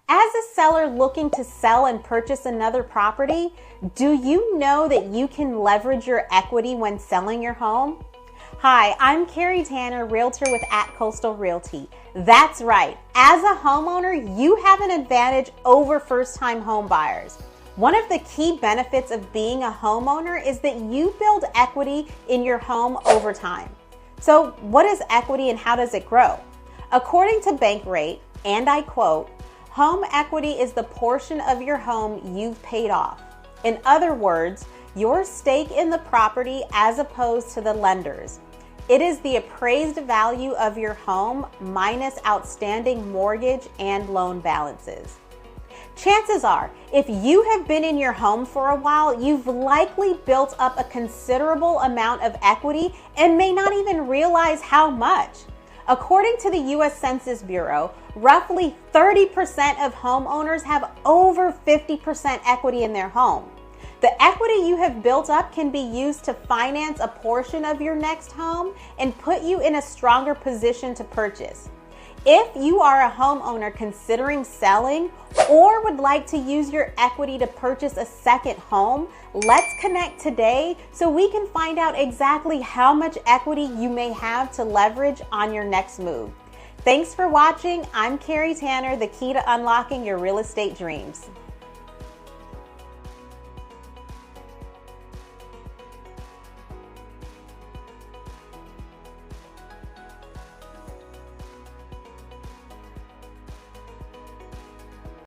As a seller looking to sell and purchase another property, do you know that you can leverage your equity when selling your home? Hi, I'm Carrie Tanner, realtor with Coastal Realty. That's right. As a homeowner, you have an advantage over first-time home buyers. One of the key benefits of being a homeowner is that you build equity in your home over time. So what is equity and how does it grow? According to Bankrate, and I quote, "Home equity is the portion of your home you've paid off." In other words, your stake in the property as opposed to the lender's. It is the appraised value of your home minus outstanding mortgage and loan balances. Chances are, if you have been in your home for a while, you've likely built up a considerable amount of equity and may not even realize how much. According to the U.S. Census Bureau, roughly 30% of homeowners have over 50% equity in their home. The equity you have built up can be used to finance a portion of your next home and put you in a stronger position to purchase. If you are a homeowner considering selling or would like to use your equity to purchase a second home, let's connect today so we can find out exactly how much equity you may have to leverage on your next move. Thanks for watching. I'm Carrie Tanner, the key to unlocking your real estate dreams.